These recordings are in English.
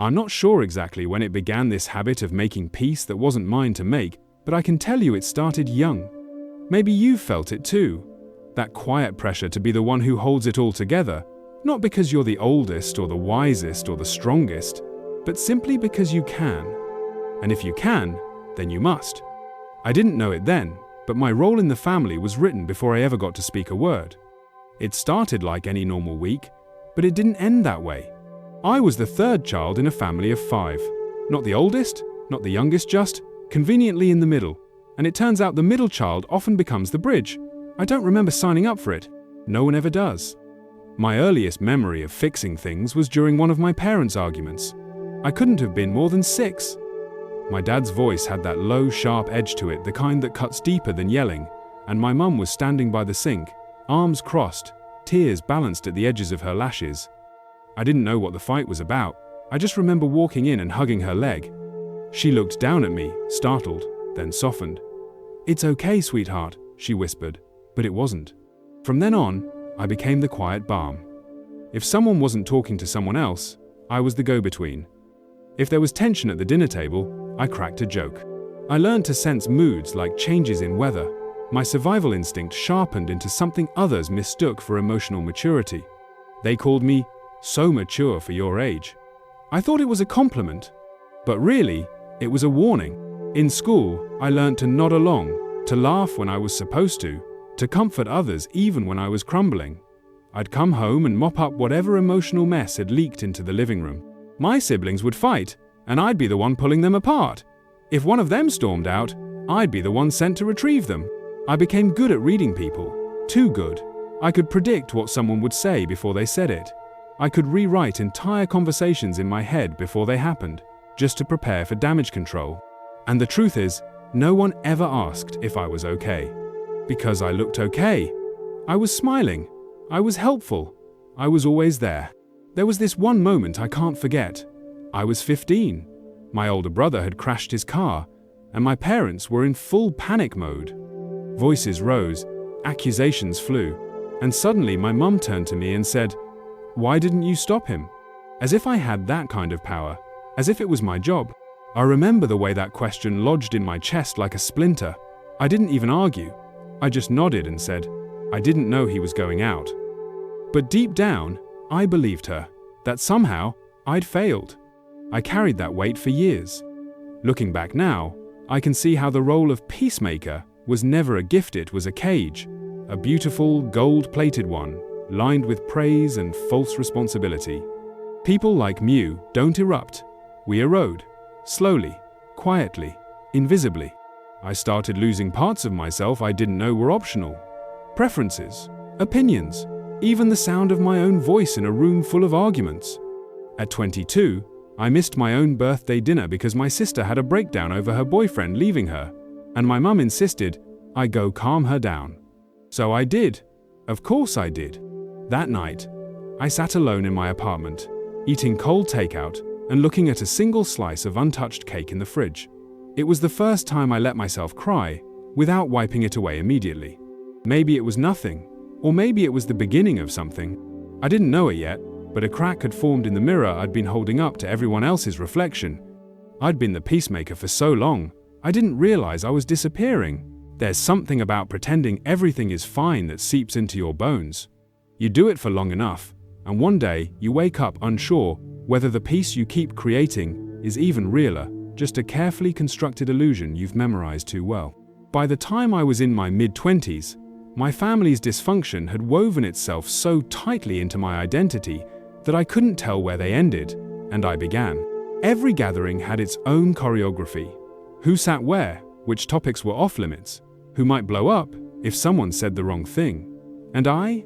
I'm not sure exactly when it began, this habit of making peace that wasn't mine to make, but I can tell you it started young. Maybe you've felt it too. That quiet pressure to be the one who holds it all together, not because you're the oldest or the wisest or the strongest, but simply because you can. And if you can, then you must. I didn't know it then, but my role in the family was written before I ever got to speak a word. It started like any normal week, but it didn't end that way. I was the third child in a family of 5. Not the oldest, not the youngest, just conveniently in the middle. And it turns out the middle child often becomes the bridge. I don't remember signing up for it. No one ever does. My earliest memory of fixing things was during one of my parents' arguments. I couldn't have been more than 6. My dad's voice had that low, sharp edge to it, the kind that cuts deeper than yelling, and my mum was standing by the sink, arms crossed, tears balanced at the edges of her lashes. I didn't know what the fight was about. I just remember walking in and hugging her leg. She looked down at me, startled, then softened. "It's okay, sweetheart," she whispered, but it wasn't. From then on, I became the quiet balm. If someone wasn't talking to someone else, I was the go-between. If there was tension at the dinner table, I cracked a joke. I learned to sense moods like changes in weather. My survival instinct sharpened into something others mistook for emotional maturity. They called me so mature for your age. I thought it was a compliment, but really, it was a warning. In school, I learned to nod along, to laugh when I was supposed to comfort others even when I was crumbling. I'd come home and mop up whatever emotional mess had leaked into the living room. My siblings would fight, and I'd be the one pulling them apart. If one of them stormed out, I'd be the one sent to retrieve them. I became good at reading people. Too good. I could predict what someone would say before they said it. I could rewrite entire conversations in my head before they happened, just to prepare for damage control. And the truth is, no one ever asked if I was okay. Because I looked okay. I was smiling. I was helpful. I was always there. There was this one moment I can't forget. I was 15. My older brother had crashed his car, and my parents were in full panic mode. Voices rose, accusations flew, and suddenly my mum turned to me and said, "Why didn't you stop him?" As if I had that kind of power, as if it was my job. I remember the way that question lodged in my chest like a splinter. I didn't even argue. I just nodded and said, I didn't know he was going out. But deep down, I believed her, that somehow I'd failed. I carried that weight for years. Looking back now, I can see how the role of peacemaker was never a gift, it was a cage, a beautiful, gold-plated one, lined with praise and false responsibility. People like Mew don't erupt. We erode. Slowly, quietly, invisibly. I started losing parts of myself I didn't know were optional. Preferences, opinions, even the sound of my own voice in a room full of arguments. At 22, I missed my own birthday dinner because my sister had a breakdown over her boyfriend leaving her, and my mum insisted I go calm her down. So I did. Of course I did. That night, I sat alone in my apartment, eating cold takeout and looking at a single slice of untouched cake in the fridge. It was the first time I let myself cry without wiping it away immediately. Maybe it was nothing, or maybe it was the beginning of something. I didn't know it yet, but a crack had formed in the mirror I'd been holding up to everyone else's reflection. I'd been the peacemaker for so long, I didn't realize I was disappearing. There's something about pretending everything is fine that seeps into your bones. You do it for long enough, and one day you wake up unsure whether the peace you keep creating is even realer, just a carefully constructed illusion you've memorized too well. By the time I was in my mid-20s, my family's dysfunction had woven itself so tightly into my identity that I couldn't tell where they ended, and I began. Every gathering had its own choreography. Who sat where, which topics were off-limits, who might blow up if someone said the wrong thing. And I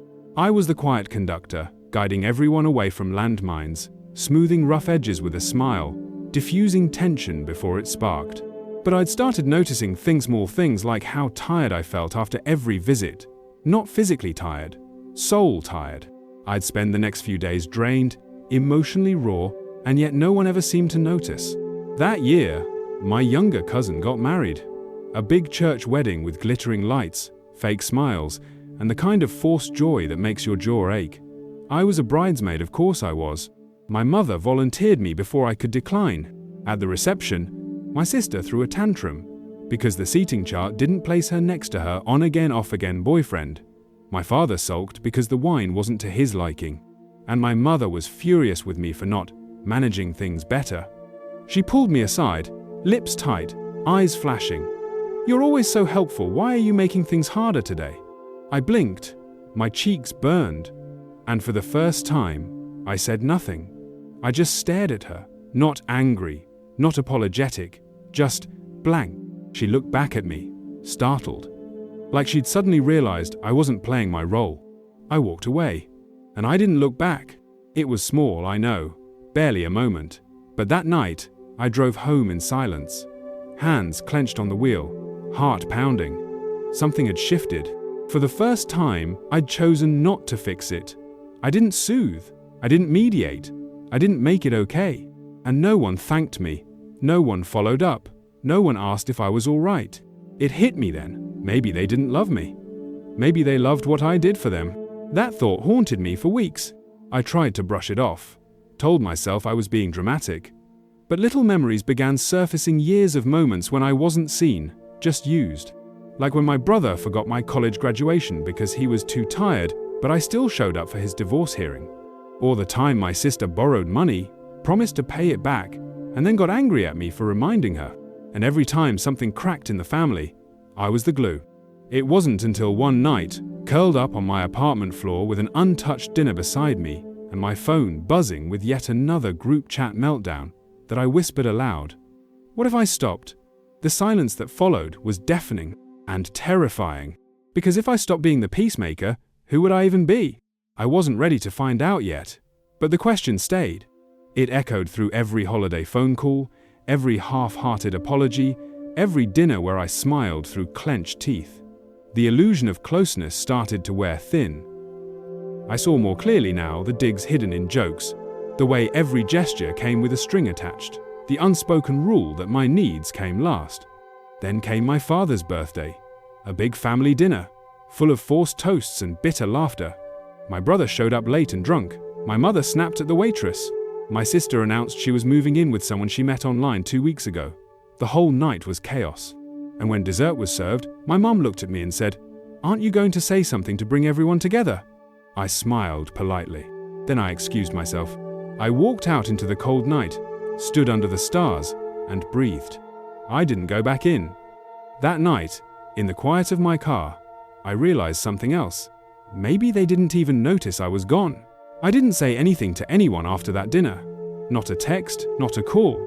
was the quiet conductor, guiding everyone away from landmines, smoothing rough edges with a smile, diffusing tension before it sparked. But I'd started noticing small things like how tired I felt after every visit. Not physically tired, soul tired. I'd spend the next few days drained, emotionally raw, and yet no one ever seemed to notice. That year, my younger cousin got married. A big church wedding with glittering lights, fake smiles, and the kind of forced joy that makes your jaw ache. I was a bridesmaid, of course I was. My mother volunteered me before I could decline. At the reception, my sister threw a tantrum because the seating chart didn't place her next to her on-again, off-again boyfriend. My father sulked because the wine wasn't to his liking, and my mother was furious with me for not managing things better. She pulled me aside, lips tight, eyes flashing. "You're always so helpful, why are you making things harder today?" I blinked, my cheeks burned, and for the first time, I said nothing. I just stared at her, not angry, not apologetic, just blank. She looked back at me, startled, like she'd suddenly realized I wasn't playing my role. I walked away, and I didn't look back. It was small, I know, barely a moment, but that night, I drove home in silence, hands clenched on the wheel, heart pounding. Something had shifted. For the first time, I'd chosen not to fix it. I didn't soothe, I didn't mediate, I didn't make it okay, and no one thanked me, no one followed up. No one asked if I was all right. It hit me then. Maybe they didn't love me. Maybe they loved what I did for them. That thought haunted me for weeks. I tried to brush it off, told myself I was being dramatic. But little memories began surfacing, years of moments when I wasn't seen, just used. Like when my brother forgot my college graduation because he was too tired, but I still showed up for his divorce hearing. Or the time my sister borrowed money, promised to pay it back, and then got angry at me for reminding her. And every time something cracked in the family, I was the glue. It wasn't until one night, curled up on my apartment floor with an untouched dinner beside me and my phone buzzing with yet another group chat meltdown, that I whispered aloud, "What if I stopped?" The silence that followed was deafening and terrifying, because if I stopped being the peacemaker, who would I even be? I wasn't ready to find out yet, but the question stayed. It echoed through every holiday phone call, every half-hearted apology, every dinner where I smiled through clenched teeth. The illusion of closeness started to wear thin. I saw more clearly now the digs hidden in jokes, the way every gesture came with a string attached, the unspoken rule that my needs came last. Then came my father's birthday, a big family dinner, full of forced toasts and bitter laughter. My brother showed up late and drunk. My mother snapped at the waitress. My sister announced she was moving in with someone she met online 2 weeks ago. The whole night was chaos. And when dessert was served, my mum looked at me and said, "Aren't you going to say something to bring everyone together?" I smiled politely. Then I excused myself. I walked out into the cold night, stood under the stars, and breathed. I didn't go back in. That night, in the quiet of my car, I realized something else. Maybe they didn't even notice I was gone. I didn't say anything to anyone after that dinner. Not a text, not a call.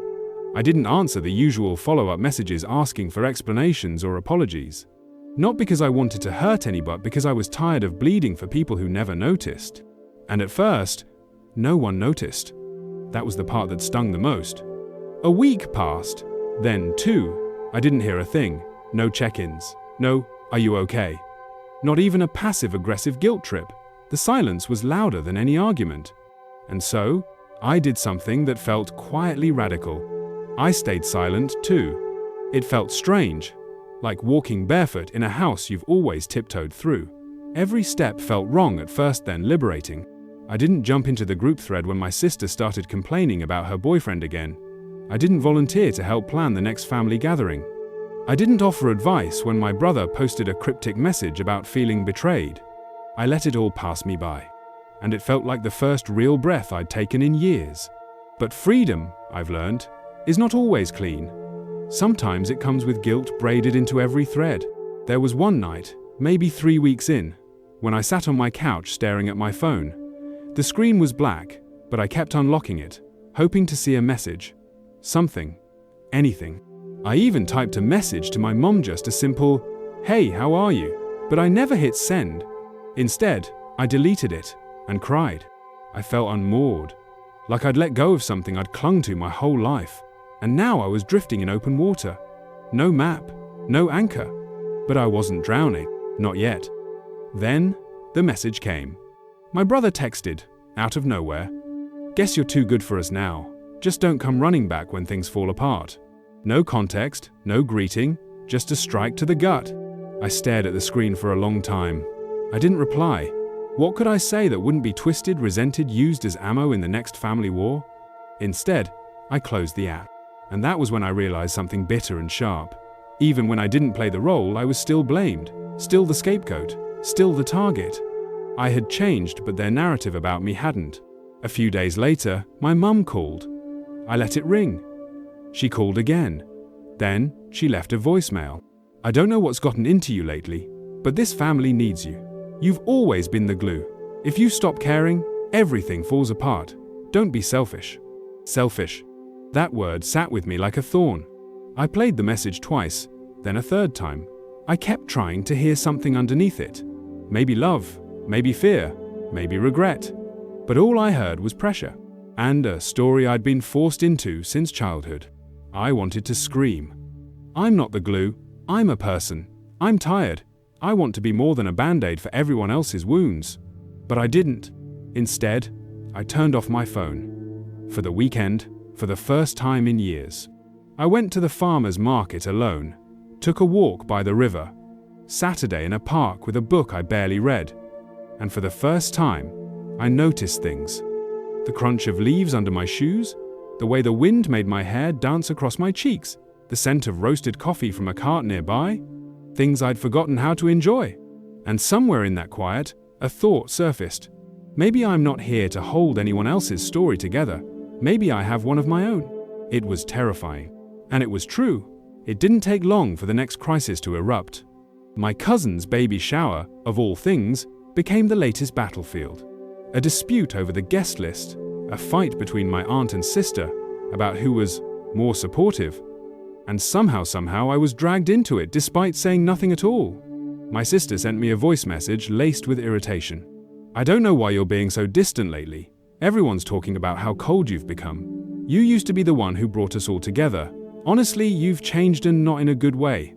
I didn't answer the usual follow-up messages asking for explanations or apologies. Not because I wanted to hurt anyone, but because I was tired of bleeding for people who never noticed. And at first, no one noticed. That was the part that stung the most. A week passed. Then 2. I didn't hear a thing. No check-ins. No, "Are you okay?" Not even a passive-aggressive guilt trip. The silence was louder than any argument. And so, I did something that felt quietly radical. I stayed silent too. It felt strange, like walking barefoot in a house you've always tiptoed through. Every step felt wrong at first, then liberating. I didn't jump into the group thread when my sister started complaining about her boyfriend again. I didn't volunteer to help plan the next family gathering. I didn't offer advice when my brother posted a cryptic message about feeling betrayed. I let it all pass me by, and it felt like the first real breath I'd taken in years. But freedom, I've learned, is not always clean. Sometimes it comes with guilt braided into every thread. There was one night, maybe 3 weeks in, when I sat on my couch staring at my phone. The screen was black, but I kept unlocking it, hoping to see a message. Something. Anything. I even typed a message to my mom, just a simple, "Hey, how are you?" But I never hit send. Instead, I deleted it and cried. I felt unmoored, like I'd let go of something I'd clung to my whole life. And now I was drifting in open water. No map, no anchor. But I wasn't drowning, not yet. Then, the message came. My brother texted, out of nowhere, "Guess you're too good for us now. Just don't come running back when things fall apart." No context, no greeting, just a strike to the gut. I stared at the screen for a long time. I didn't reply. What could I say that wouldn't be twisted, resented, used as ammo in the next family war? Instead, I closed the app. And that was when I realized something bitter and sharp. Even when I didn't play the role, I was still blamed, still the scapegoat, still the target. I had changed, but their narrative about me hadn't. A few days later, my mum called. I let it ring. She called again. Then, she left a voicemail. I don't know what's gotten into you lately, but this family needs you. You've always been the glue. If you stop caring, everything falls apart. Don't be selfish. Selfish. That word sat with me like a thorn. I played the message twice, then a third time. I kept trying to hear something underneath it. Maybe love, maybe fear, maybe regret. But all I heard was pressure, and a story I'd been forced into since childhood. I wanted to scream. I'm not the glue, I'm a person. I'm tired. I want to be more than a band-aid for everyone else's wounds. But I didn't. Instead, I turned off my phone. For the weekend, for the first time in years. I went to the farmer's market alone, took a walk by the river, Saturday in a park with a book I barely read, and for the first time, I noticed things. The crunch of leaves under my shoes, the way the wind made my hair dance across my cheeks, the scent of roasted coffee from a cart nearby, things I'd forgotten how to enjoy. And somewhere in that quiet, a thought surfaced. Maybe I'm not here to hold anyone else's story together. Maybe I have one of my own. It was terrifying. And it was true. It didn't take long for the next crisis to erupt. My cousin's baby shower, of all things, became the latest battlefield. A dispute over the guest list, a fight between my aunt and sister about who was more supportive. And somehow I was dragged into it despite saying nothing at all. My sister sent me a voice message laced with irritation. I don't know why you're being so distant lately. Everyone's talking about how cold you've become. You used to be the one who brought us all together. Honestly, you've changed and not in a good way.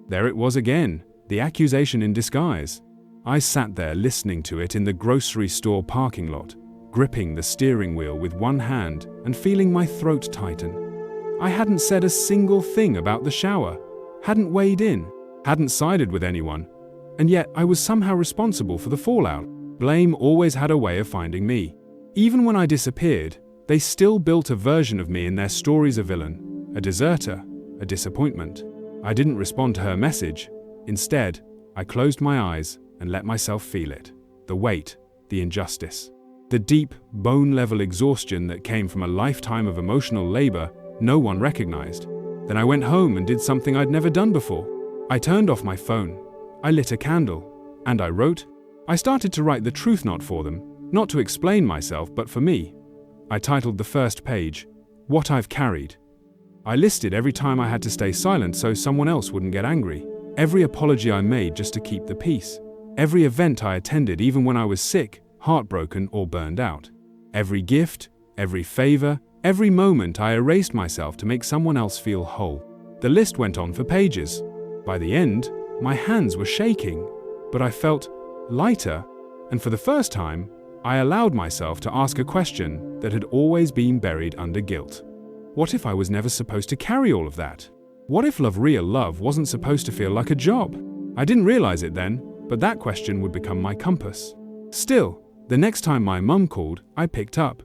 There it was again, the accusation in disguise. I sat there listening to it in the grocery store parking lot, gripping the steering wheel with one hand and feeling my throat tighten. I hadn't said a single thing about the shower, hadn't weighed in, hadn't sided with anyone, and yet I was somehow responsible for the fallout. Blame always had a way of finding me. Even when I disappeared, they still built a version of me in their stories: a villain, a deserter, a disappointment. I didn't respond to her message. Instead, I closed my eyes and let myself feel it. The weight, the injustice, the deep, bone-level exhaustion that came from a lifetime of emotional labor no one recognized. Then I went home and did something I'd never done before. I turned off my phone. I lit a candle. And I wrote. I started to write the truth knot for them, not to explain myself, but for me. I titled the first page, What I've Carried. I listed every time I had to stay silent so someone else wouldn't get angry, every apology I made just to keep the peace, every event I attended even when I was sick, heartbroken, or burned out, every gift, every favor, every moment I erased myself to make someone else feel whole. The list went on for pages. By the end, my hands were shaking, but I felt lighter, and for the first time, I allowed myself to ask a question that had always been buried under guilt. What if I was never supposed to carry all of that? What if real love wasn't supposed to feel like a job? I didn't realize it then, but that question would become my compass. Still, the next time my mum called, I picked up.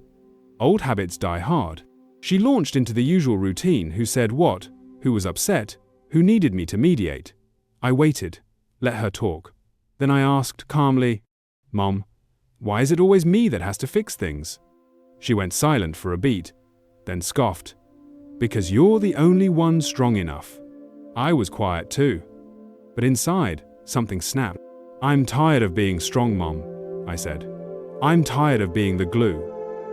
Old habits die hard. She launched into the usual routine: who said what, who was upset, who needed me to mediate. I waited, let her talk. Then I asked calmly, Mom, why is it always me that has to fix things? She went silent for a beat, then scoffed. Because you're the only one strong enough. I was quiet too. But inside, something snapped. I'm tired of being strong, Mom, I said. I'm tired of being the glue.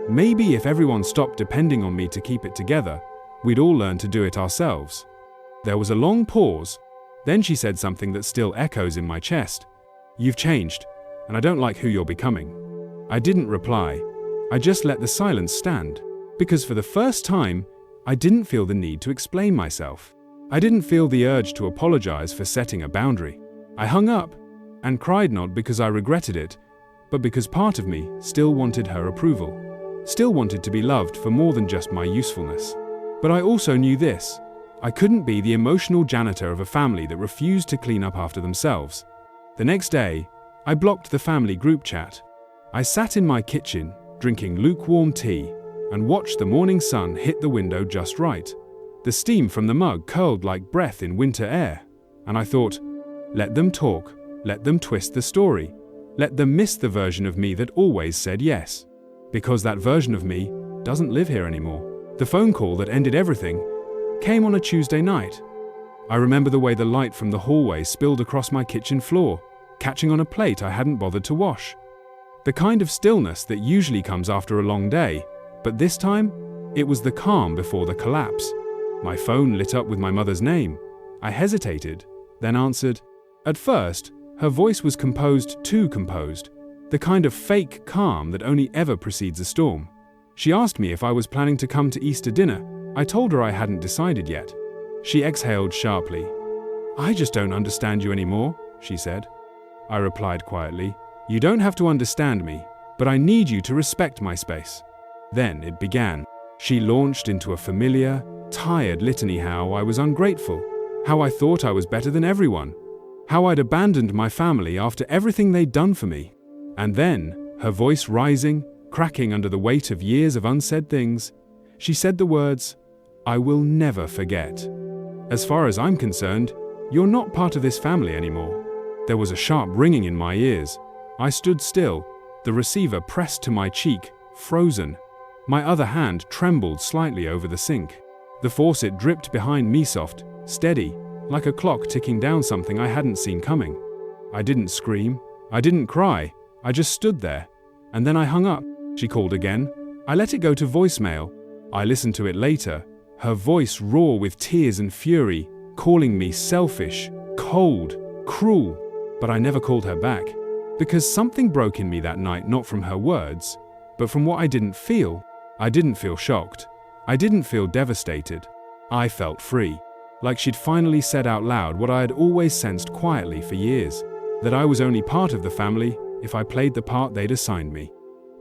Maybe if everyone stopped depending on me to keep it together, we'd all learn to do it ourselves. There was a long pause. Then she said something that still echoes in my chest. You've changed, and I don't like who you're becoming. I didn't reply. I just let the silence stand. Because for the first time, I didn't feel the need to explain myself. I didn't feel the urge to apologize for setting a boundary. I hung up and cried, not because I regretted it, but because part of me still wanted her approval, still wanted to be loved for more than just my usefulness. But I also knew this: I couldn't be the emotional janitor of a family that refused to clean up after themselves. The next day, I blocked the family group chat. I sat in my kitchen, drinking lukewarm tea, and watched the morning sun hit the window just right. The steam from the mug curled like breath in winter air, and I thought, let them talk, let them twist the story, let them miss the version of me that always said yes. Because that version of me doesn't live here anymore. The phone call that ended everything came on a Tuesday night. I remember the way the light from the hallway spilled across my kitchen floor, catching on a plate I hadn't bothered to wash. The kind of stillness that usually comes after a long day, but this time, it was the calm before the collapse. My phone lit up with my mother's name. I hesitated, then answered. At first, her voice was too composed, the kind of fake calm that only ever precedes a storm. She asked me if I was planning to come to Easter dinner. I told her I hadn't decided yet. She exhaled sharply. I just don't understand you anymore, she said. I replied quietly, you don't have to understand me, but I need you to respect my space. Then it began. She launched into a familiar, tired litany how I was ungrateful, how I thought I was better than everyone, how I'd abandoned my family after everything they'd done for me. And then, her voice rising, cracking under the weight of years of unsaid things, she said the words, I will never forget. As far as I'm concerned, you're not part of this family anymore. There was a sharp ringing in my ears. I stood still, the receiver pressed to my cheek, frozen. My other hand trembled slightly over the sink. The faucet dripped behind me soft, steady, like a clock ticking down something I hadn't seen coming. I didn't scream. I didn't cry. I just stood there. And then I hung up. She called again. I let it go to voicemail. I listened to it later, her voice raw with tears and fury, calling me selfish, cold, cruel. But I never called her back. Because something broke in me that night, not from her words, but from what I didn't feel. I didn't feel shocked. I didn't feel devastated. I felt free. Like she'd finally said out loud what I had always sensed quietly for years, that I was only part of the family if I played the part they'd assigned me.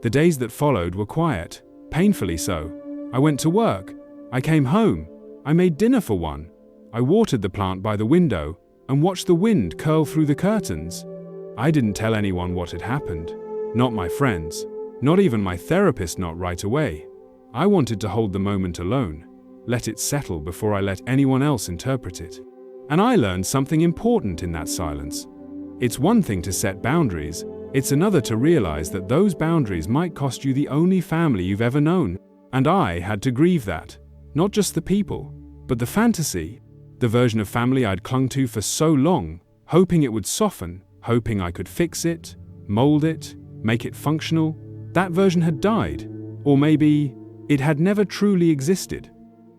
The days that followed were quiet, painfully so. I went to work. I came home. I made dinner for one. I watered the plant by the window and watched the wind curl through the curtains. I didn't tell anyone what had happened. Not my friends. Not even my therapist, not right away. I wanted to hold the moment alone, let it settle before I let anyone else interpret it. And I learned something important in that silence. It's one thing to set boundaries, it's another to realize that those boundaries might cost you the only family you've ever known. And I had to grieve that. Not just the people, but the fantasy, the version of family I'd clung to for so long, hoping it would soften, hoping I could fix it, mold it, make it functional. That version had died. Or maybe it had never truly existed.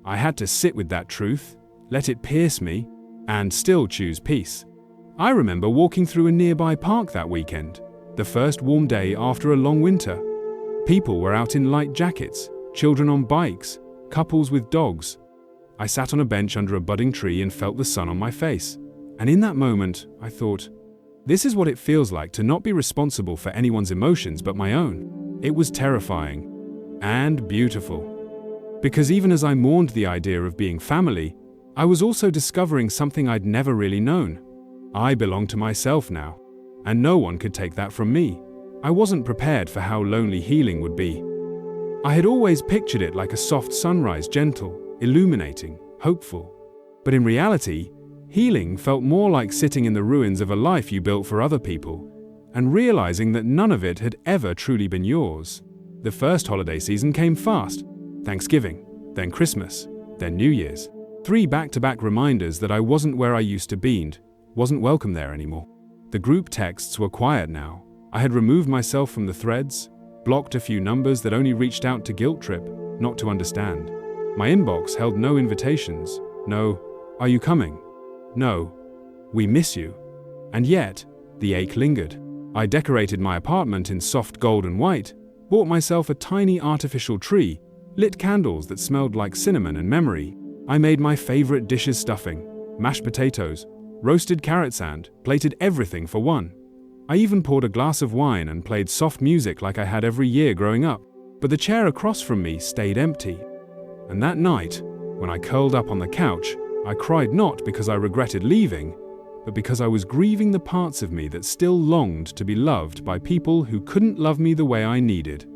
I had to sit with that truth, let it pierce me, and still choose peace. I remember walking through a nearby park that weekend, the first warm day after a long winter. People were out in light jackets, children on bikes, couples with dogs. I sat on a bench under a budding tree and felt the sun on my face. And in that moment, I thought, this is what it feels like to not be responsible for anyone's emotions but my own. It was terrifying and beautiful. Because even as I mourned the idea of being family, I was also discovering something I'd never really known. I belonged to myself now, and no one could take that from me. I wasn't prepared for how lonely healing would be. I had always pictured it like a soft sunrise, gentle, illuminating, hopeful. But in reality, healing felt more like sitting in the ruins of a life you built for other people, and realizing that none of it had ever truly been yours. The first holiday season came fast. Thanksgiving, then Christmas, then New Year's. 3 back-to-back reminders that I wasn't where I used to be, wasn't welcome there anymore. The group texts were quiet now. I had removed myself from the threads, blocked a few numbers that only reached out to guilt trip, not to understand. My inbox held no invitations, no, are you coming? No, we miss you. And yet, the ache lingered. I decorated my apartment in soft gold and white, bought myself a tiny artificial tree, lit candles that smelled like cinnamon and memory. I made my favorite dishes: stuffing, mashed potatoes, roasted carrots, and plated everything for one. I even poured a glass of wine and played soft music like I had every year growing up. But the chair across from me stayed empty. And that night, when I curled up on the couch, I cried not because I regretted leaving, but because I was grieving the parts of me that still longed to be loved by people who couldn't love me the way I needed.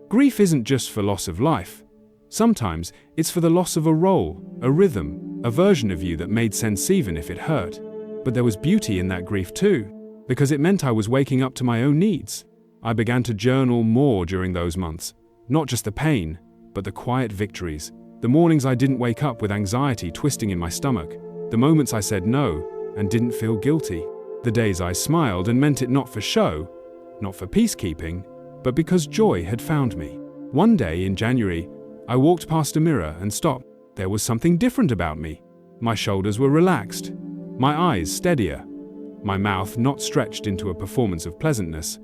Grief isn't just for loss of life. Sometimes it's for the loss of a role, a rhythm, a version of you that made sense even if it hurt. But there was beauty in that grief too, because it meant I was waking up to my own needs. I began to journal more during those months, not just the pain, but the quiet victories, the mornings I didn't wake up with anxiety twisting in my stomach, the moments I said no and didn't feel guilty, the days I smiled and meant it not for show, not for peacekeeping, but because joy had found me. One day in January, I walked past a mirror and stopped. There was something different about me. My shoulders were relaxed, my eyes steadier, my mouth not stretched into a performance of pleasantness,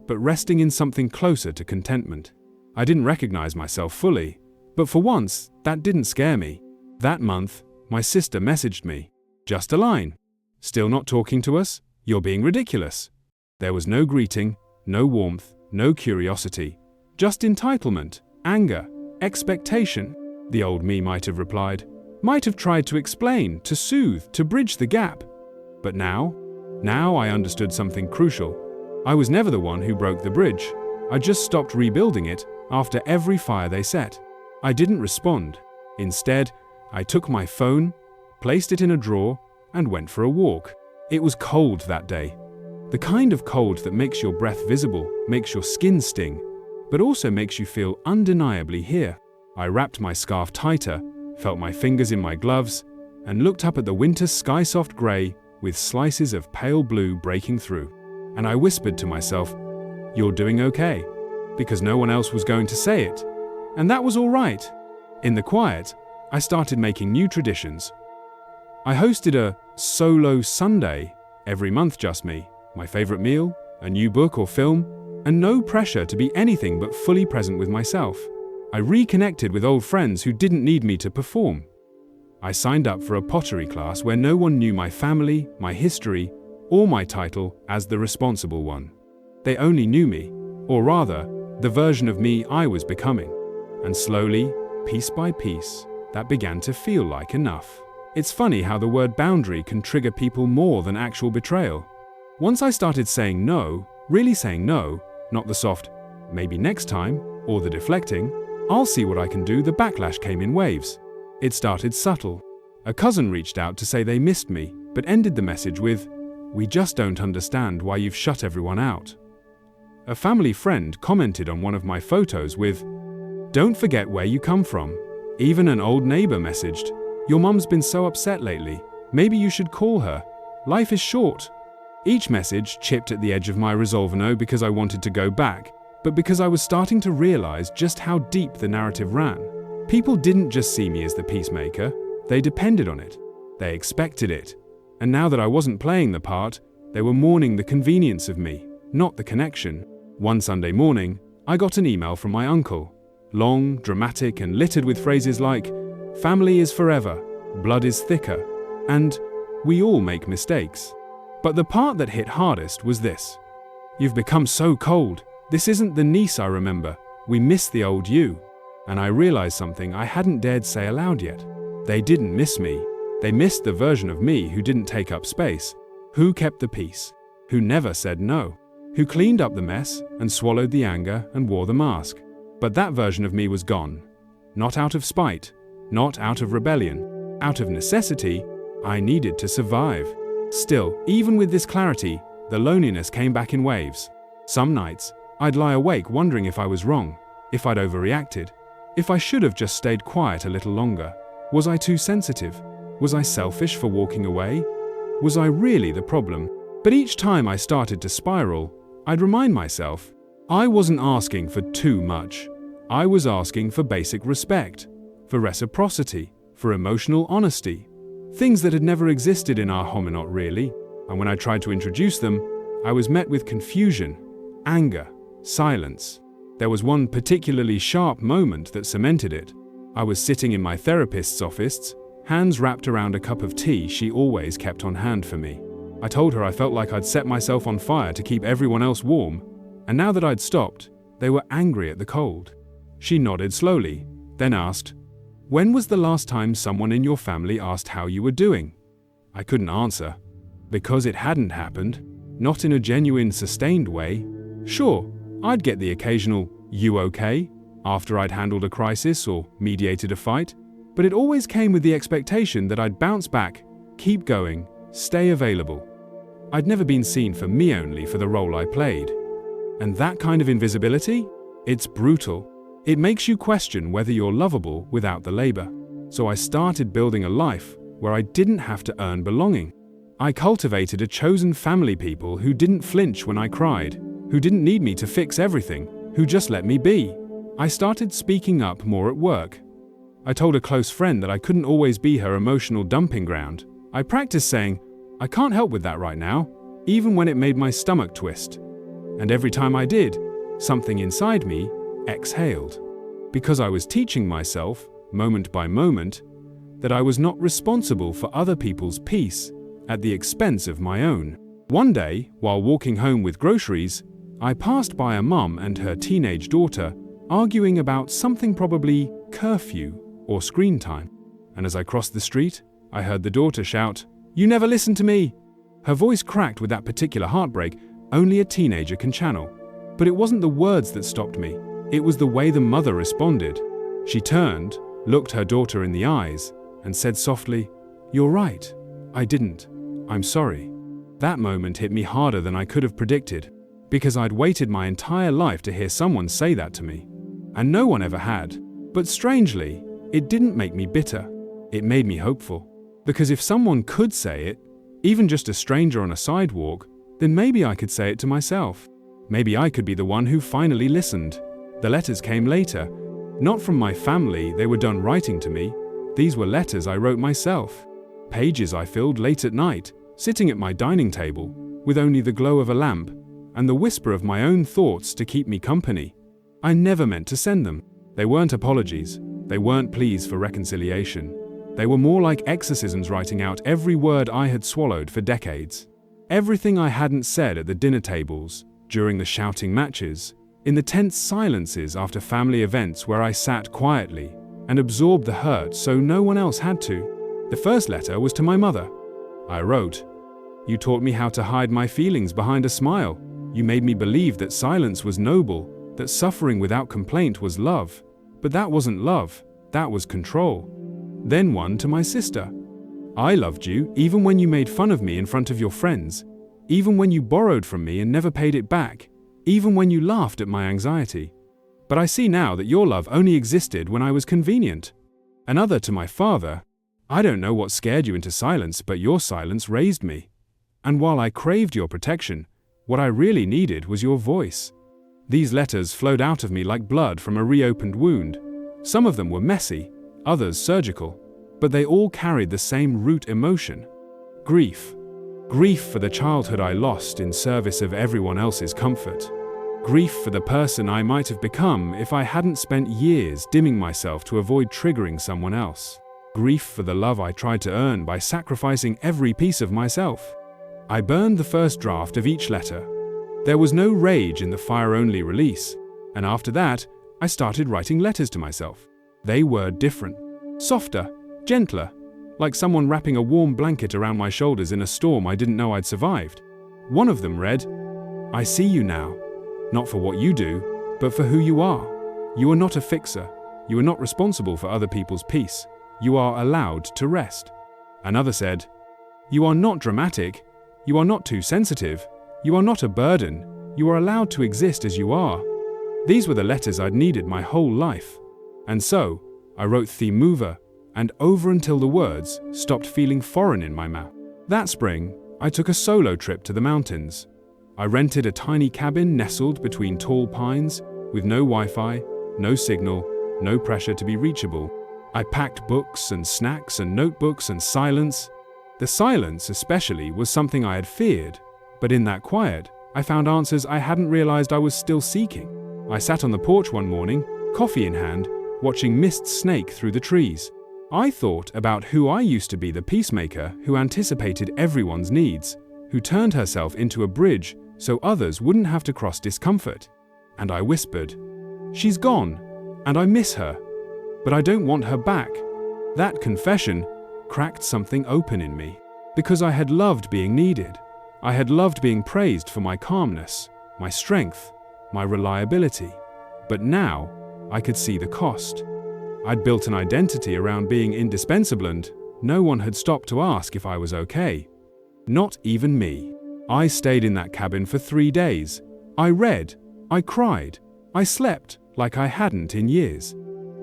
but resting in something closer to contentment. I didn't recognize myself fully, but for once, that didn't scare me. That month, my sister messaged me. Just a line. Still not talking to us? You're being ridiculous. There was no greeting, no warmth, no curiosity. Just entitlement, anger, expectation. The old me might have replied, might have tried to explain, to soothe, to bridge the gap. But now I understood something crucial. I was never the one who broke the bridge. I just stopped rebuilding it after every fire they set. I didn't respond. Instead, I took my phone, placed it in a drawer, and went for a walk. It was cold that day. The kind of cold that makes your breath visible, makes your skin sting, but also makes you feel undeniably here. I wrapped my scarf tighter, felt my fingers in my gloves, and looked up at the winter's sky-soft grey with slices of pale blue breaking through. And I whispered to myself, "You're doing okay," because no one else was going to say it. And that was all right. In the quiet, I started making new traditions. I hosted a solo Sunday every month, just me, my favorite meal, a new book or film, and no pressure to be anything but fully present with myself. I reconnected with old friends who didn't need me to perform. I signed up for a pottery class where no one knew my family, my history, or my title as the responsible one. They only knew me, or rather, the version of me I was becoming. And slowly, piece by piece, that began to feel like enough. It's funny how the word boundary can trigger people more than actual betrayal. Once I started saying no, really saying no, not the soft, maybe next time, or the deflecting, I'll see what I can do, the backlash came in waves. It started subtle. A cousin reached out to say they missed me, but ended the message with, "We just don't understand why you've shut everyone out." A family friend commented on one of my photos with, "Don't forget where you come from." Even an old neighbor messaged, "Your mum's been so upset lately, maybe you should call her. Life is short." Each message chipped at the edge of my resolve, no because I wanted to go back, but because I was starting to realize just how deep the narrative ran. People didn't just see me as the peacemaker, they depended on it. They expected it. And now that I wasn't playing the part, they were mourning the convenience of me, not the connection. One Sunday morning, I got an email from my uncle. Long, dramatic, and littered with phrases like, "Family is forever, blood is thicker," and "We all make mistakes." But the part that hit hardest was this: "You've become so cold. This isn't the niece I remember. We miss the old you." And I realized something I hadn't dared say aloud yet. They didn't miss me. They missed the version of me who didn't take up space, who kept the peace, who never said no, who cleaned up the mess and swallowed the anger and wore the mask. But that version of me was gone. Not out of spite, not out of rebellion. Out of necessity, I needed to survive. Still, even with this clarity, the loneliness came back in waves. Some nights, I'd lie awake wondering if I was wrong, if I'd overreacted, if I should have just stayed quiet a little longer. Was I too sensitive? Was I selfish for walking away? Was I really the problem? But each time I started to spiral, I'd remind myself, I wasn't asking for too much. I was asking for basic respect, for reciprocity, for emotional honesty. Things that had never existed in our home, not really. And when I tried to introduce them, I was met with confusion, anger, silence. There was one particularly sharp moment that cemented it. I was sitting in my therapist's office, hands wrapped around a cup of tea she always kept on hand for me. I told her I felt like I'd set myself on fire to keep everyone else warm, and now that I'd stopped, they were angry at the cold. She nodded slowly, then asked, "When was the last time someone in your family asked how you were doing?" I couldn't answer. because it hadn't happened, not in a genuine, sustained way. Sure, I'd get the occasional, "You okay?" after I'd handled a crisis or mediated a fight, but it always came with the expectation that I'd bounce back, keep going, stay available. I'd never been seen for me only for the role I played. And that kind of invisibility? It's brutal. It makes you question whether you're lovable without the labor. So I started building a life where I didn't have to earn belonging. I cultivated a chosen family, people who didn't flinch when I cried, who didn't need me to fix everything, who just let me be. I started speaking up more at work. I told a close friend that I couldn't always be her emotional dumping ground. I practiced saying, "I can't help with that right now," even when it made my stomach twist. And every time I did, something inside me exhaled. Because I was teaching myself, moment by moment, that I was not responsible for other people's peace at the expense of my own. One day, while walking home with groceries, I passed by a mum and her teenage daughter arguing about something, probably curfew or screen time. And as I crossed the street, I heard the daughter shout, "You never listen to me!" Her voice cracked with that particular heartbreak only a teenager can channel. But it wasn't the words that stopped me. It was the way the mother responded. She turned, looked her daughter in the eyes, and said softly, "You're right. I didn't. I'm sorry." That moment hit me harder than I could have predicted, because I'd waited my entire life to hear someone say that to me. And no one ever had. But strangely, it didn't make me bitter. It made me hopeful. Because if someone could say it, even just a stranger on a sidewalk, then maybe I could say it to myself. Maybe I could be the one who finally listened. The letters came later. Not from my family, they were done writing to me. These were letters I wrote myself. Pages I filled late at night, sitting at my dining table, with only the glow of a lamp, and the whisper of my own thoughts to keep me company. I never meant to send them. They weren't apologies. They weren't pleas for reconciliation. They were more like exorcisms, writing out every word I had swallowed for decades. Everything I hadn't said at the dinner tables, during the shouting matches, in the tense silences after family events where I sat quietly and absorbed the hurt so no one else had to. The first letter was to my mother. I wrote, "You taught me how to hide my feelings behind a smile. You made me believe that silence was noble, that suffering without complaint was love. But that wasn't love, that was control." Then one to my sister. "I loved you even when you made fun of me in front of your friends, even when you borrowed from me and never paid it back, even when you laughed at my anxiety. But I see now that your love only existed when I was convenient." Another to my father. "I don't know what scared you into silence, but your silence raised me. And while I craved your protection, what I really needed was your voice." These letters flowed out of me like blood from a reopened wound. Some of them were messy, others surgical, but they all carried the same root emotion: grief. Grief for the childhood I lost in service of everyone else's comfort. Grief for the person I might have become if I hadn't spent years dimming myself to avoid triggering someone else. Grief for the love I tried to earn by sacrificing every piece of myself. I burned the first draft of each letter. There was no rage in the fire-only release, and after that, I started writing letters to myself. They were different, softer, gentler, like someone wrapping a warm blanket around my shoulders in a storm I didn't know I'd survived. One of them read, "I see you now, not for what you do, but for who you are. You are not a fixer. You are not responsible for other people's peace. You are allowed to rest." Another said, "You are not dramatic. You are not too sensitive. You are not a burden. You are allowed to exist as you are." These were the letters I'd needed my whole life. And so, I wrote the mover and over until the words stopped feeling foreign in my mouth. That spring, I took a solo trip to the mountains. I rented a tiny cabin nestled between tall pines, with no Wi-Fi, no signal, no pressure to be reachable. I packed books and snacks and notebooks and silence. The silence, especially, was something I had feared, but in that quiet, I found answers I hadn't realized I was still seeking. I sat on the porch one morning, coffee in hand, watching mists snake through the trees. I thought about who I used to be, the peacemaker who anticipated everyone's needs, who turned herself into a bridge so others wouldn't have to cross discomfort. And I whispered, "She's gone, and I miss her, but I don't want her back." That confession cracked something open in me. Because I had loved being needed. I had loved being praised for my calmness, my strength, my reliability. But now, I could see the cost. I'd built an identity around being indispensable and no one had stopped to ask if I was okay. Not even me. I stayed in that cabin for 3 days. I read, I cried, I slept like I hadn't in years.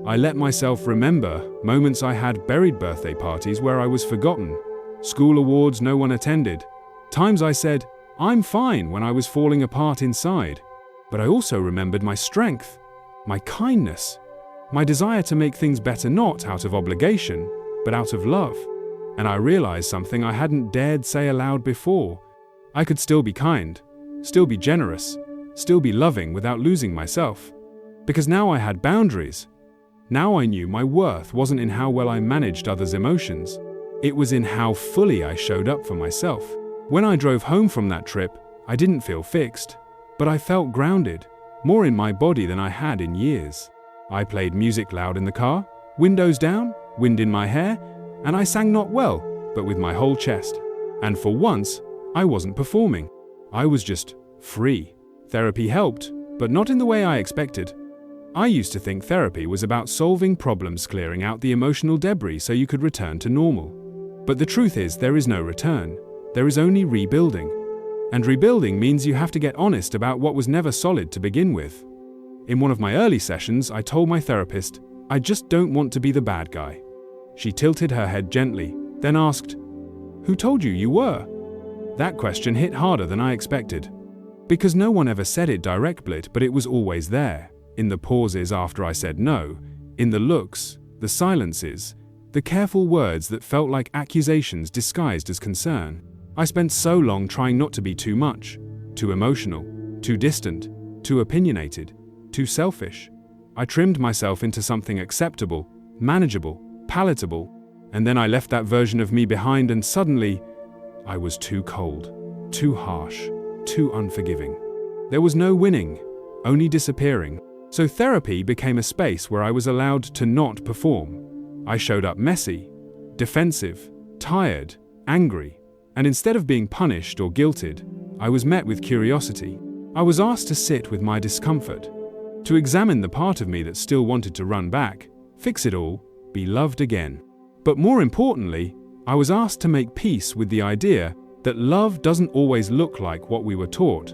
I let myself remember moments I had buried, birthday parties where I was forgotten, school awards no one attended, times I said, I'm fine when I was falling apart inside. But I also remembered my strength, my kindness, my desire to make things better not out of obligation, but out of love. And I realized something I hadn't dared say aloud before. I could still be kind, still be generous, still be loving without losing myself. Because now I had boundaries. Now I knew my worth wasn't in how well I managed others' emotions. It was in how fully I showed up for myself. When I drove home from that trip, I didn't feel fixed, but I felt grounded, more in my body than I had in years. I played music loud in the car, windows down, wind in my hair, and I sang not well, but with my whole chest. And for once, I wasn't performing. I was just free. Therapy helped, but not in the way I expected. I used to think therapy was about solving problems, clearing out the emotional debris so you could return to normal. But the truth is, there is no return. There is only rebuilding. And rebuilding means you have to get honest about what was never solid to begin with. In one of my early sessions, I told my therapist, I just don't want to be the bad guy. She tilted her head gently, then asked, Who told you you were? That question hit harder than I expected. Because no one ever said it directly, but it was always there. In the pauses after I said no, in the looks, the silences, the careful words that felt like accusations disguised as concern. I spent so long trying not to be too much, too emotional, too distant, too opinionated, too selfish. I trimmed myself into something acceptable, manageable, palatable, and then I left that version of me behind and suddenly, I was too cold, too harsh, too unforgiving. There was no winning, only disappearing. So therapy became a space where I was allowed to not perform. I showed up messy, defensive, tired, angry, and instead of being punished or guilted, I was met with curiosity. I was asked to sit with my discomfort, to examine the part of me that still wanted to run back, fix it all, be loved again. But more importantly, I was asked to make peace with the idea that love doesn't always look like what we were taught.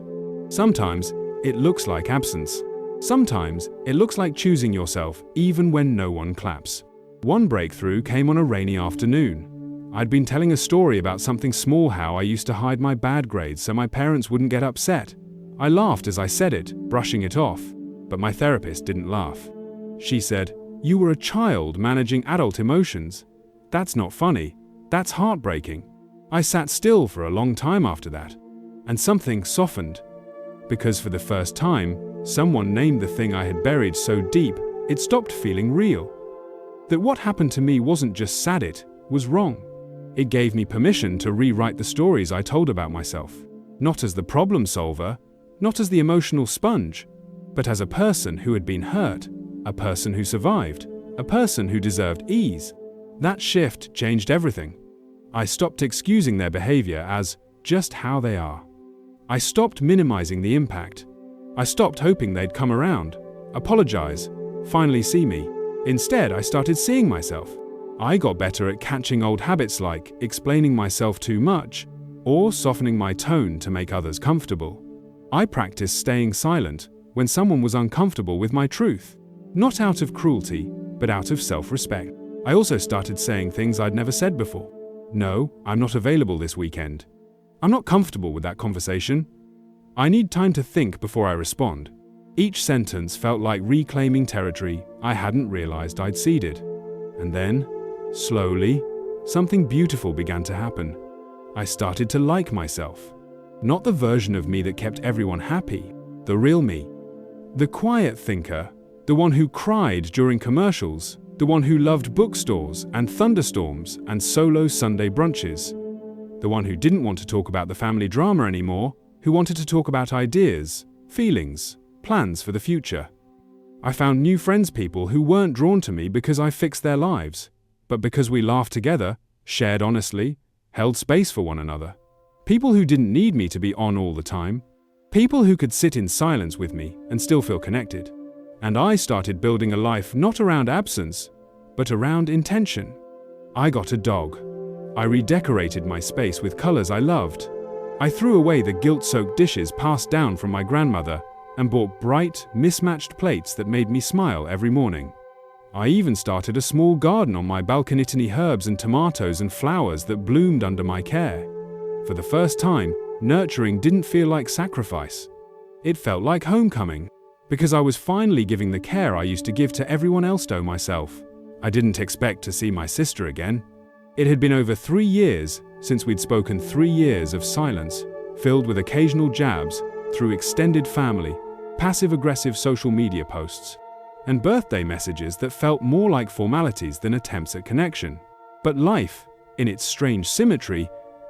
Sometimes it looks like absence. Sometimes it looks like choosing yourself even when no one claps. One breakthrough came on a rainy afternoon. I'd been telling a story about something small, how I used to hide my bad grades so my parents wouldn't get upset. I laughed as I said it, brushing it off, but my therapist didn't laugh. She said, "You were a child managing adult emotions. That's not funny, that's heartbreaking." I sat still for a long time after that, and something softened. Because for the first time, someone named the thing I had buried so deep, it stopped feeling real. That what happened to me wasn't just sad, it was wrong. It gave me permission to rewrite the stories I told about myself, not as the problem solver, not as the emotional sponge, but as a person who had been hurt, a person who survived, a person who deserved ease. That shift changed everything. I stopped excusing their behavior as just how they are. I stopped minimizing the impact. I stopped hoping they'd come around, apologize, finally see me. Instead, I started seeing myself. I got better at catching old habits like explaining myself too much or softening my tone to make others comfortable. I practiced staying silent when someone was uncomfortable with my truth, not out of cruelty, but out of self-respect. I also started saying things I'd never said before. No, I'm not available this weekend. I'm not comfortable with that conversation. I need time to think before I respond. Each sentence felt like reclaiming territory I hadn't realized I'd ceded. And then, slowly, something beautiful began to happen. I started to like myself. Not the version of me that kept everyone happy, the real me. The quiet thinker, the one who cried during commercials, the one who loved bookstores and thunderstorms and solo Sunday brunches. The one who didn't want to talk about the family drama anymore, who wanted to talk about ideas, feelings, plans for the future. I found new friends, people who weren't drawn to me because I fixed their lives, but because we laughed together, shared honestly, held space for one another. People who didn't need me to be on all the time. People who could sit in silence with me and still feel connected. And I started building a life not around absence, but around intention. I got a dog. I redecorated my space with colors I loved. I threw away the guilt-soaked dishes passed down from my grandmother and bought bright, mismatched plates that made me smile every morning. I even started a small garden on my balcony, herbs and tomatoes and flowers that bloomed under my care. For the first time, nurturing didn't feel like sacrifice. It felt like homecoming, because I was finally giving the care I used to give to everyone else to myself. I didn't expect to see my sister again. It had been over 3 years since we'd spoken, 3 years of silence, filled with occasional jabs through extended family, passive-aggressive social media posts, and birthday messages that felt more like formalities than attempts at connection. But life, in its strange symmetry,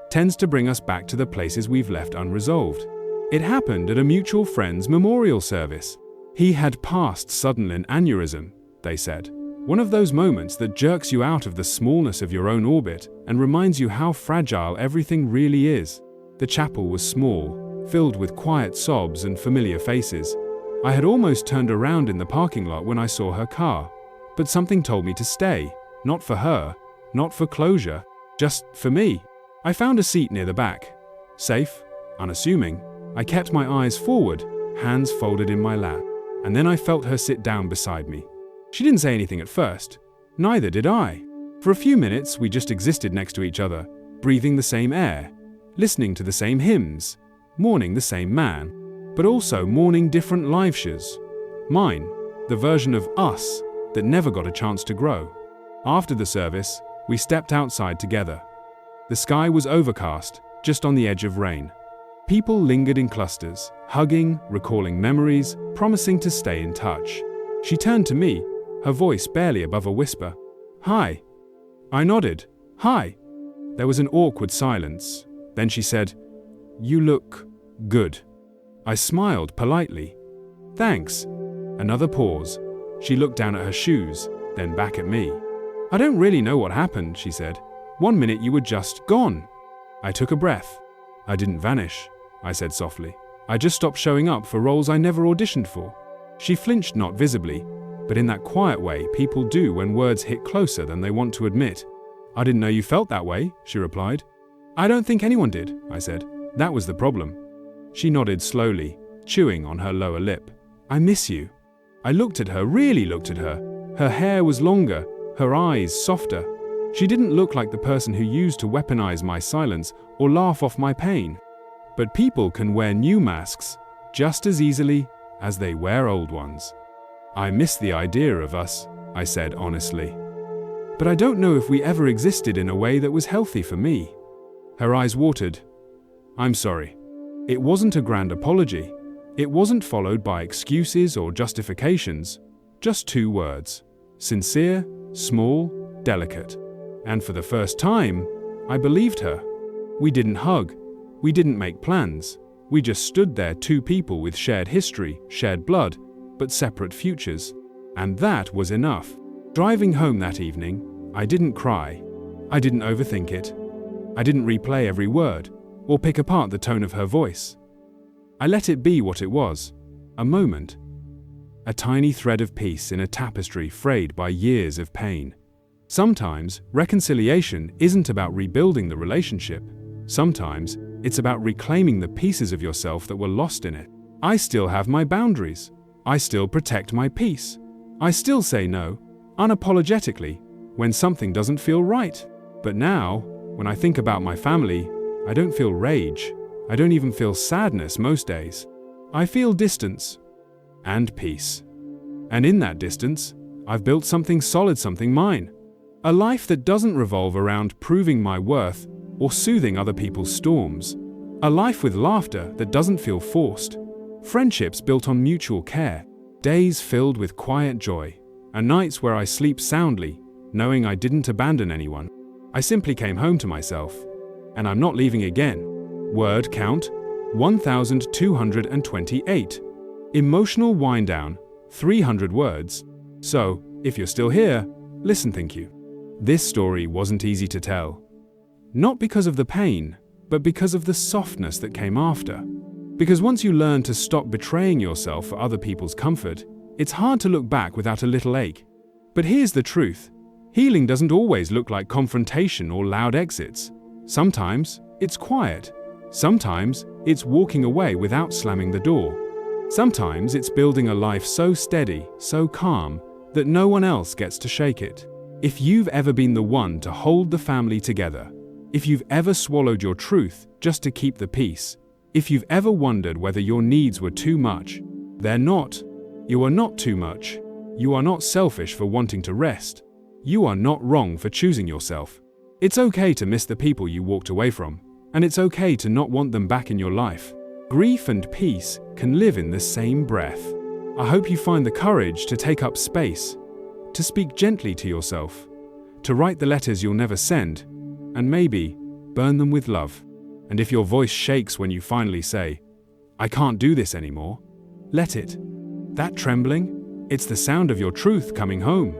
tends to bring us back to the places we've left unresolved. It happened at a mutual friend's memorial service. He had passed suddenly an aneurysm, they said. One of those moments that jerks you out of the smallness of your own orbit and reminds you how fragile everything really is. The chapel was small, filled with quiet sobs and familiar faces. I had almost turned around in the parking lot when I saw her car, but something told me to stay, not for her, not for closure, just for me. I found a seat near the back. Safe, unassuming, I kept my eyes forward, hands folded in my lap, and then I felt her sit down beside me. She didn't say anything at first. Neither did I. For a few minutes, we just existed next to each other, breathing the same air, listening to the same hymns, mourning the same man, but also mourning different lives. Mine, the version of us that never got a chance to grow. After the service, we stepped outside together. The sky was overcast, just on the edge of rain. People lingered in clusters, hugging, recalling memories, promising to stay in touch. She turned to me, her voice barely above a whisper. "Hi." I nodded. "Hi." There was an awkward silence. Then she said, "You look good." I smiled politely. "Thanks." Another pause. She looked down at her shoes, then back at me. "I don't really know what happened," she said. "One minute you were just gone." I took a breath. "I didn't vanish," I said softly. "I just stopped showing up for roles I never auditioned for." She flinched, not visibly, but in that quiet way people do when words hit closer than they want to admit. "I didn't know you felt that way," she replied. "I don't think anyone did," I said. "That was the problem." She nodded slowly, chewing on her lower lip. "I miss you." I looked at her, really looked at her. Her hair was longer, her eyes softer. She didn't look like the person who used to weaponize my silence or laugh off my pain. But people can wear new masks just as easily as they wear old ones. "I miss the idea of us," I said honestly. "But I don't know if we ever existed in a way that was healthy for me." Her eyes watered. "I'm sorry." It wasn't a grand apology. It wasn't followed by excuses or justifications. Just 2 words. Sincere, small, delicate. And for the first time, I believed her. We didn't hug. We didn't make plans. We just stood there, 2 people with shared history, shared blood, but separate futures. And that was enough. Driving home that evening, I didn't cry. I didn't overthink it. I didn't replay every word, or pick apart the tone of her voice. I let it be what it was, a moment. A tiny thread of peace in a tapestry frayed by years of pain. Sometimes, reconciliation isn't about rebuilding the relationship. Sometimes, it's about reclaiming the pieces of yourself that were lost in it. I still have my boundaries. I still protect my peace. I still say no, unapologetically, when something doesn't feel right. But now, when I think about my family, I don't feel rage. I don't even feel sadness most days. I feel distance and peace. And in that distance, I've built something solid, something mine. A life that doesn't revolve around proving my worth or soothing other people's storms. A life with laughter that doesn't feel forced. Friendships built on mutual care. Days filled with quiet joy. And nights where I sleep soundly, knowing I didn't abandon anyone. I simply came home to myself. And I'm not leaving again. Word count, 1,228. Emotional wind down, 300 words. So, if you're still here, listen, thank you. This story wasn't easy to tell. Not because of the pain, but because of the softness that came after. Because once you learn to stop betraying yourself for other people's comfort, it's hard to look back without a little ache. But here's the truth. Healing doesn't always look like confrontation or loud exits. Sometimes it's quiet. Sometimes it's walking away without slamming the door. Sometimes it's building a life so steady, so calm, that no one else gets to shake it. If you've ever been the one to hold the family together, if you've ever swallowed your truth just to keep the peace, if you've ever wondered whether your needs were too much, they're not. You are not too much. You are not selfish for wanting to rest. You are not wrong for choosing yourself. It's okay to miss the people you walked away from, and it's okay to not want them back in your life. Grief and peace can live in the same breath. I hope you find the courage to take up space, to speak gently to yourself, to write the letters you'll never send, and maybe burn them with love. And if your voice shakes when you finally say, "I can't do this anymore," let it. That trembling, it's the sound of your truth coming home.